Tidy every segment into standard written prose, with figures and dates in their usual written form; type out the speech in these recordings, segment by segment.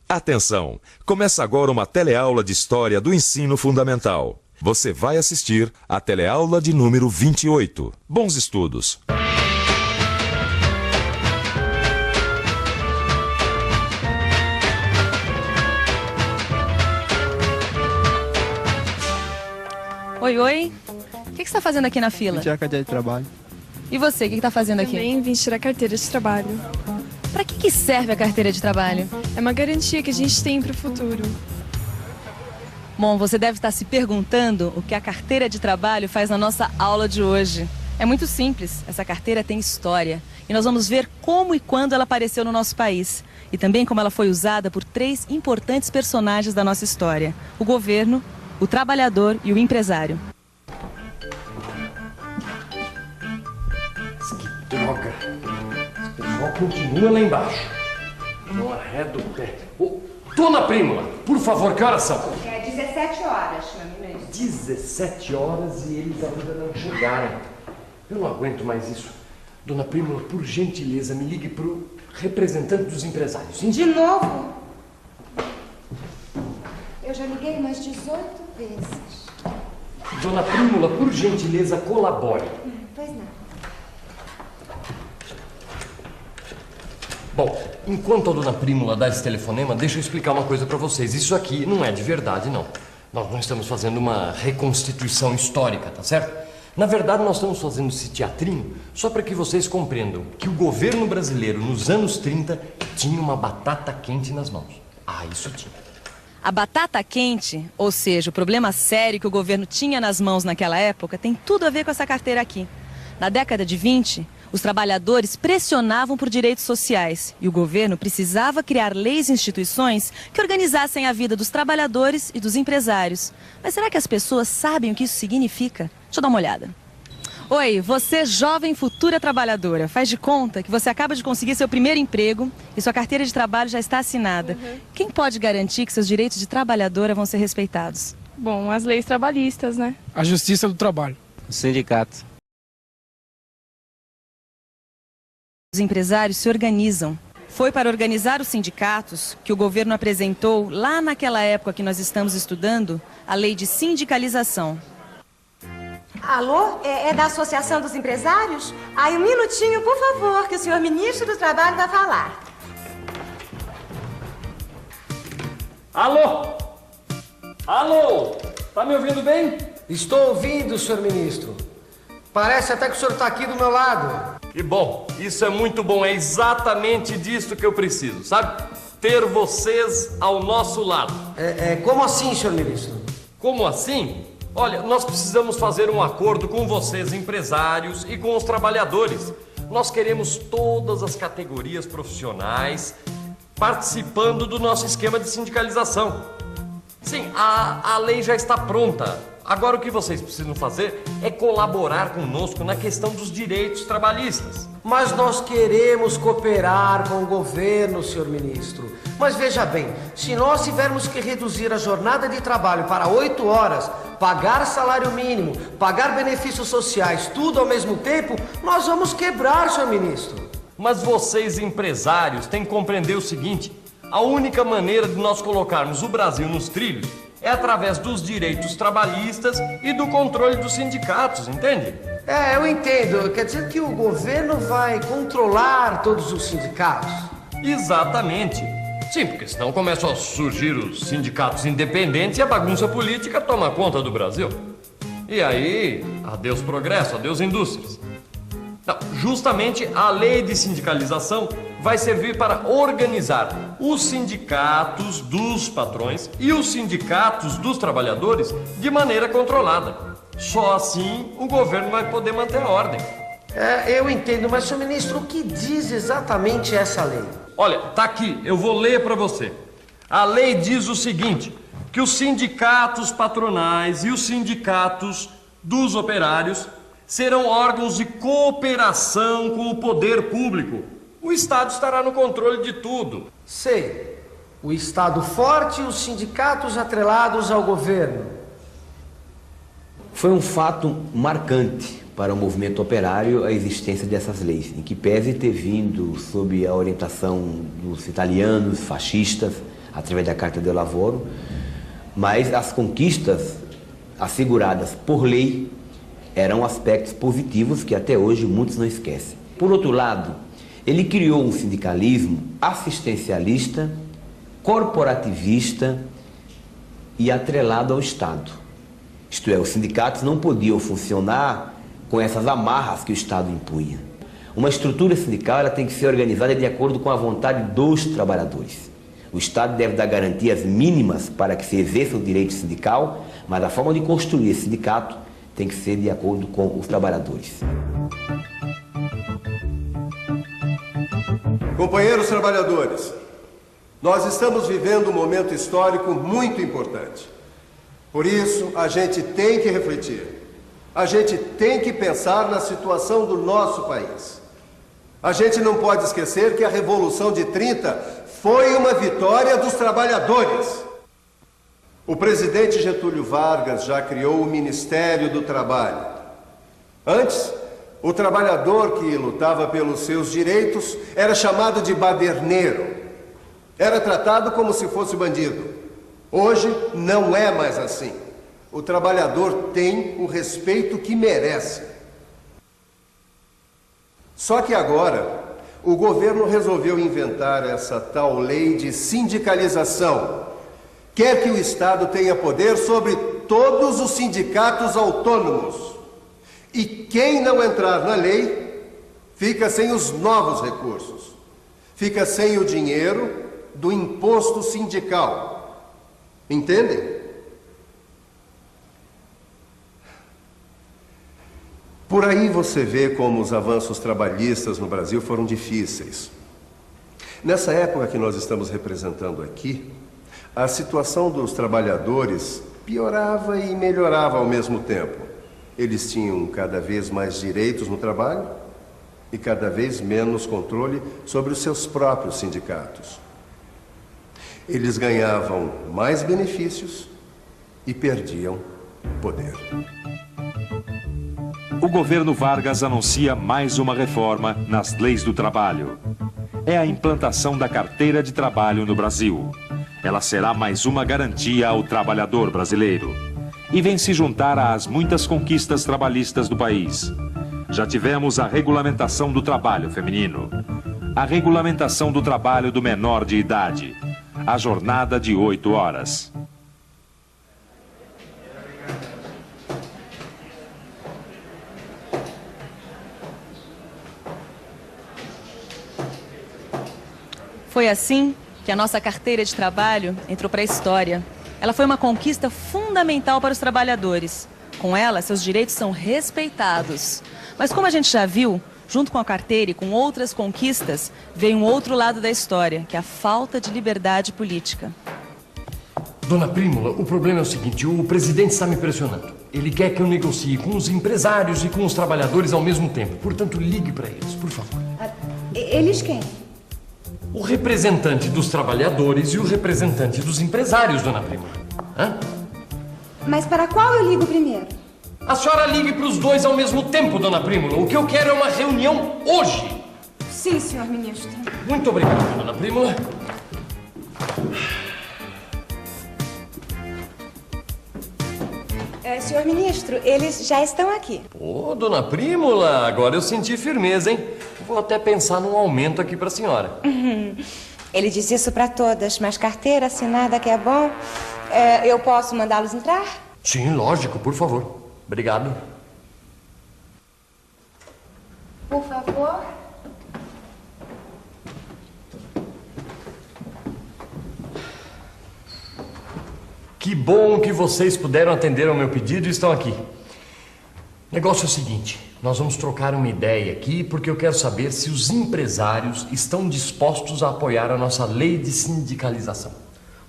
Atenção! Começa agora uma teleaula de História do Ensino Fundamental. Você vai assistir a teleaula de número 28. Bons estudos! Oi, oi. O que você está fazendo aqui na fila? Vim tirar a carteira de trabalho. E você, o que está fazendo aqui? Também vim tirar a carteira de trabalho. Para que serve a carteira de trabalho? É uma garantia que a gente tem para o futuro. Bom, você deve estar se perguntando o que a carteira de trabalho faz na nossa aula de hoje. É muito simples. Essa carteira tem história. E nós vamos ver como e quando ela apareceu no nosso país. E também como ela foi usada por 3 importantes personagens da nossa história: o governo, o trabalhador e o empresário. Que droga! Esse pessoal continua lá embaixo. Não arreda o pé. Ô, Dona Prímula, por favor, que horas são? É 17 horas, meu ministro. 17 horas e eles ainda não chegaram. Eu não aguento mais isso. Dona Prímula, por gentileza, me ligue pro representante dos empresários. De novo? Eu já liguei umas 18 vezes. Dona Prímula, por gentileza, colabore. Pois não. Bom, enquanto a Dona Prímula dá esse telefonema, deixa eu explicar uma coisa pra vocês. Isso aqui não é de verdade, não. Nós não estamos fazendo uma reconstituição histórica, tá certo? Na verdade, nós estamos fazendo esse teatrinho só para que vocês compreendam que o governo brasileiro, nos anos 30, tinha uma batata quente nas mãos. Ah, isso tinha. A batata quente, ou seja, o problema sério que o governo tinha nas mãos naquela época, tem tudo a ver com essa carteira aqui. Na década de 20, os trabalhadores pressionavam por direitos sociais e o governo precisava criar leis e instituições que organizassem a vida dos trabalhadores e dos empresários. Mas será que as pessoas sabem o que isso significa? Deixa eu dar uma olhada. Oi, você jovem futura trabalhadora, faz de conta que você acaba de conseguir seu primeiro emprego e sua carteira de trabalho já está assinada. Quem pode garantir que seus direitos de trabalhadora vão ser respeitados? Bom, as leis trabalhistas, né? A Justiça do Trabalho. O sindicato. Os empresários se organizam. Foi para organizar os sindicatos que o governo apresentou, lá naquela época que nós estamos estudando, a lei de sindicalização. Alô? É da Associação dos Empresários? Aí, um minutinho, por favor, que o senhor ministro do Trabalho vai falar. Alô? Alô? Tá me ouvindo bem? Estou ouvindo, senhor ministro. Parece até que o senhor está aqui do meu lado. Que bom, isso é muito bom, é exatamente disso que eu preciso, sabe? Ter vocês ao nosso lado. Como assim, senhor ministro? Como assim? Olha, nós precisamos fazer um acordo com vocês, empresários, e com os trabalhadores. Nós queremos todas as categorias profissionais participando do nosso esquema de sindicalização. Sim, a lei já está pronta. Agora o que vocês precisam fazer é colaborar conosco na questão dos direitos trabalhistas. Mas nós queremos cooperar com o governo, senhor ministro. Mas veja bem, se nós tivermos que reduzir a jornada de trabalho para 8 horas, pagar salário mínimo, pagar benefícios sociais, tudo ao mesmo tempo, nós vamos quebrar, senhor ministro. Mas vocês, empresários, têm que compreender o seguinte: a única maneira de nós colocarmos o Brasil nos trilhos é através dos direitos trabalhistas e do controle dos sindicatos, entende? Eu entendo. Quer dizer que o governo vai controlar todos os sindicatos? Exatamente. Sim, porque senão começam a surgir os sindicatos independentes e a bagunça política toma conta do Brasil. E aí, adeus progresso, adeus indústrias. Não, justamente a lei de sindicalização vai servir para organizar os sindicatos dos patrões e os sindicatos dos trabalhadores de maneira controlada. Só assim o governo vai poder manter a ordem. Eu entendo, mas, senhor ministro, o que diz exatamente essa lei? Olha, tá aqui, eu vou ler para você. A lei diz o seguinte, que os sindicatos patronais e os sindicatos dos operários serão órgãos de cooperação com o poder público. O Estado estará no controle de tudo. Sei. O Estado forte e os sindicatos atrelados ao governo. Foi um fato marcante para o movimento operário a existência dessas leis, em que pese ter vindo sob a orientação dos italianos fascistas, através da Carta de Lavoro, mas as conquistas asseguradas por lei eram aspectos positivos que até hoje muitos não esquecem. Por outro lado, ele criou um sindicalismo assistencialista, corporativista e atrelado ao Estado. Isto é, os sindicatos não podiam funcionar com essas amarras que o Estado impunha. Uma estrutura sindical ela tem que ser organizada de acordo com a vontade dos trabalhadores. O Estado deve dar garantias mínimas para que se exerça o direito sindical, mas a forma de construir esse sindicato tem que ser de acordo com os trabalhadores. Companheiros trabalhadores, nós estamos vivendo um momento histórico muito importante. Por isso, a gente tem que refletir. A gente tem que pensar na situação do nosso país. A gente não pode esquecer que a Revolução de 30 foi uma vitória dos trabalhadores. O presidente Getúlio Vargas já criou o Ministério do Trabalho. Antes, o trabalhador que lutava pelos seus direitos era chamado de baderneiro. Era tratado como se fosse bandido. Hoje não é mais assim. O trabalhador tem o respeito que merece. Só que agora, o governo resolveu inventar essa tal lei de sindicalização. Quer que o Estado tenha poder sobre todos os sindicatos autônomos. E quem não entrar na lei, fica sem os novos recursos. Fica sem o dinheiro do imposto sindical. Entendem? Por aí você vê como os avanços trabalhistas no Brasil foram difíceis. Nessa época que nós estamos representando aqui, a situação dos trabalhadores piorava e melhorava ao mesmo tempo. Eles tinham cada vez mais direitos no trabalho e cada vez menos controle sobre os seus próprios sindicatos. Eles ganhavam mais benefícios e perdiam poder. O governo Vargas anuncia mais uma reforma nas leis do trabalho. É a implantação da carteira de trabalho no Brasil. Ela será mais uma garantia ao trabalhador brasileiro. E vem se juntar às muitas conquistas trabalhistas do país. Já tivemos a regulamentação do trabalho feminino, a regulamentação do trabalho do menor de idade, a jornada de 8 horas. Foi assim que a nossa carteira de trabalho entrou para a história. Ela foi uma conquista fundamental para os trabalhadores. Com ela, seus direitos são respeitados. Mas como a gente já viu, junto com a carteira e com outras conquistas, veio um outro lado da história, que é a falta de liberdade política. Dona Prímula, o problema é o seguinte, o presidente está me pressionando. Ele quer que eu negocie com os empresários e com os trabalhadores ao mesmo tempo. Portanto, ligue para eles, por favor. Eles quem? O representante dos trabalhadores e o representante dos empresários, Dona Prímula. Hã? Mas para qual eu ligo primeiro? A senhora ligue para os dois ao mesmo tempo, Dona Prímula. O que eu quero é uma reunião hoje. Sim, senhor ministro. Muito obrigado, Dona Prímula. Senhor ministro, eles já estão aqui. Ô, Dona Prímula, agora eu senti firmeza, hein? Vou até pensar num aumento aqui para a senhora. Ele diz isso para todas, mas carteira assinada que é bom. Eu posso mandá-los entrar? Sim, lógico, por favor. Obrigado. Por favor. Que bom que vocês puderam atender ao meu pedido e estão aqui. O negócio é o seguinte, nós vamos trocar uma ideia aqui porque eu quero saber se os empresários estão dispostos a apoiar a nossa lei de sindicalização.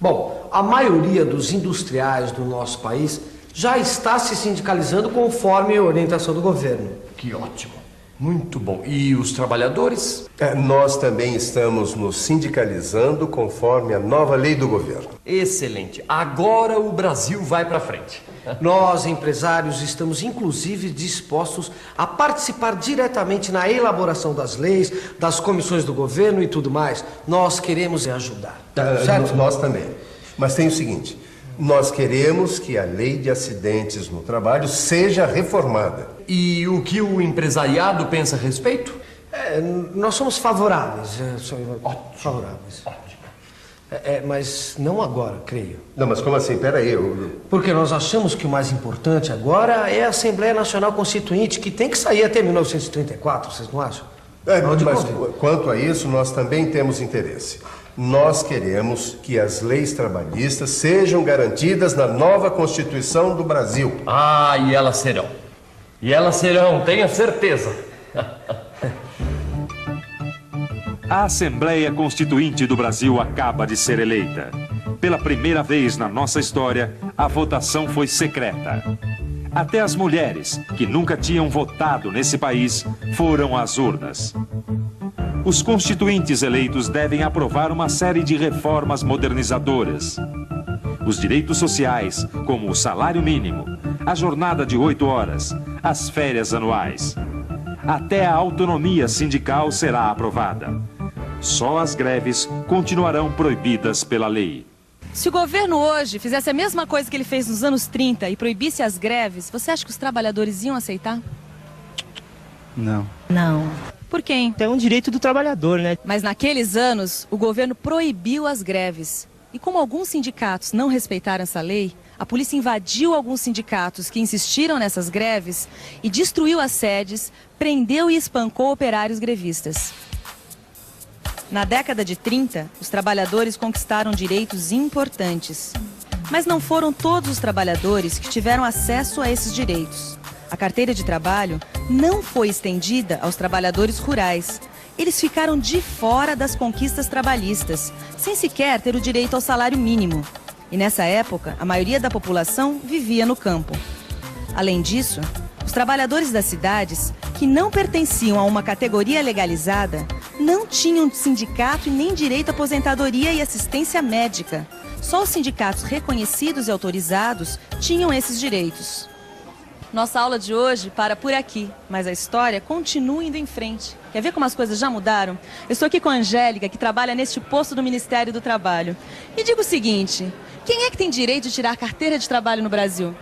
Bom, a maioria dos industriais do nosso país já está se sindicalizando conforme a orientação do governo. Que ótimo. Muito bom. E os trabalhadores? Nós também estamos nos sindicalizando conforme a nova lei do governo. Excelente. Agora o Brasil vai para frente. Nós, empresários, estamos inclusive dispostos a participar diretamente na elaboração das leis, das comissões do governo e tudo mais. Nós queremos ajudar. Certo? Nós também. Mas tem o seguinte, nós queremos que a lei de acidentes no trabalho seja reformada. E o que o empresariado pensa a respeito? Nós somos favoráveis. Favoráveis. Mas não agora, creio. Não, mas como assim? Peraí, Porque nós achamos que o mais importante agora é a Assembleia Nacional Constituinte, que tem que sair até 1934, vocês não acham? Mas quanto a isso, nós também temos interesse. Nós queremos que as leis trabalhistas sejam garantidas na nova Constituição do Brasil. Ah, e elas serão. E elas serão, tenha certeza. A Assembleia Constituinte do Brasil acaba de ser eleita. Pela primeira vez na nossa história, a votação foi secreta. Até as mulheres, que nunca tinham votado nesse país, foram às urnas. Os constituintes eleitos devem aprovar uma série de reformas modernizadoras. Os direitos sociais, como o salário mínimo, a jornada de 8 horas, as férias anuais. Até a autonomia sindical será aprovada. Só as greves continuarão proibidas pela lei. Se o governo hoje fizesse a mesma coisa que ele fez nos anos 30 e proibisse as greves, você acha que os trabalhadores iam aceitar? Não. Não. Por quê? É um direito do trabalhador, né? Mas naqueles anos, o governo proibiu as greves. E como alguns sindicatos não respeitaram essa lei, a polícia invadiu alguns sindicatos que insistiram nessas greves e destruiu as sedes, prendeu e espancou operários grevistas. Na década de 30, os trabalhadores conquistaram direitos importantes. Mas não foram todos os trabalhadores que tiveram acesso a esses direitos. A carteira de trabalho não foi estendida aos trabalhadores rurais. Eles ficaram de fora das conquistas trabalhistas, sem sequer ter o direito ao salário mínimo. E nessa época, a maioria da população vivia no campo. Além disso, os trabalhadores das cidades, que não pertenciam a uma categoria legalizada, não tinham sindicato e nem direito à aposentadoria e assistência médica. Só os sindicatos reconhecidos e autorizados tinham esses direitos. Nossa aula de hoje para por aqui, mas a história continua indo em frente. Quer ver como as coisas já mudaram? Eu estou aqui com a Angélica, que trabalha neste posto do Ministério do Trabalho. E digo o seguinte, quem é que tem direito de tirar carteira de trabalho no Brasil?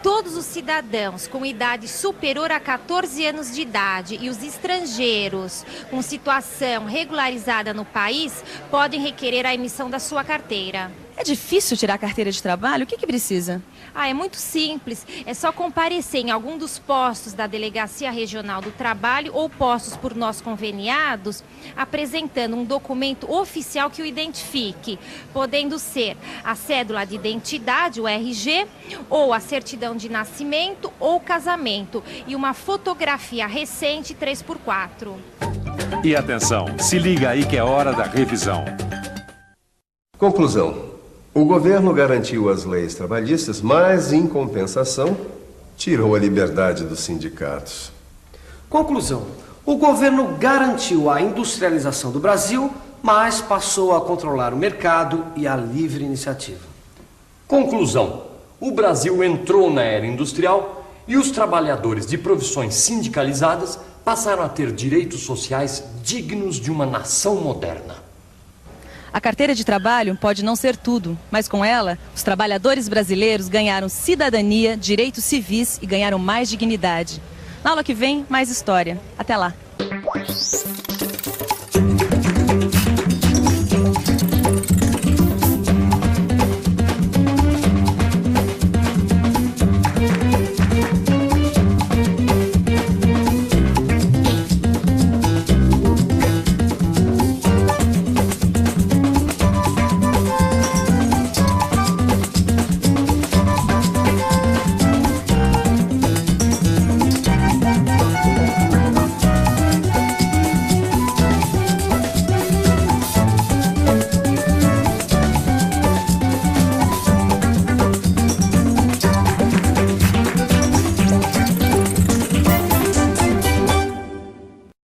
Todos os cidadãos com idade superior a 14 anos de idade e os estrangeiros com situação regularizada no país podem requerer a emissão da sua carteira. É difícil tirar a carteira de trabalho? O que precisa? É muito simples. É só comparecer em algum dos postos da Delegacia Regional do Trabalho ou postos por nós conveniados, apresentando um documento oficial que o identifique, podendo ser a cédula de identidade, o RG, ou a certidão de nascimento ou casamento, e uma fotografia recente 3x4. E atenção, se liga aí que é hora da revisão. Conclusão. O governo garantiu as leis trabalhistas, mas, em compensação, tirou a liberdade dos sindicatos. Conclusão. O governo garantiu a industrialização do Brasil, mas passou a controlar o mercado e a livre iniciativa. Conclusão. O Brasil entrou na era industrial e os trabalhadores de profissões sindicalizadas passaram a ter direitos sociais dignos de uma nação moderna. A carteira de trabalho pode não ser tudo, mas com ela, os trabalhadores brasileiros ganharam cidadania, direitos civis e ganharam mais dignidade. Na aula que vem, mais história. Até lá!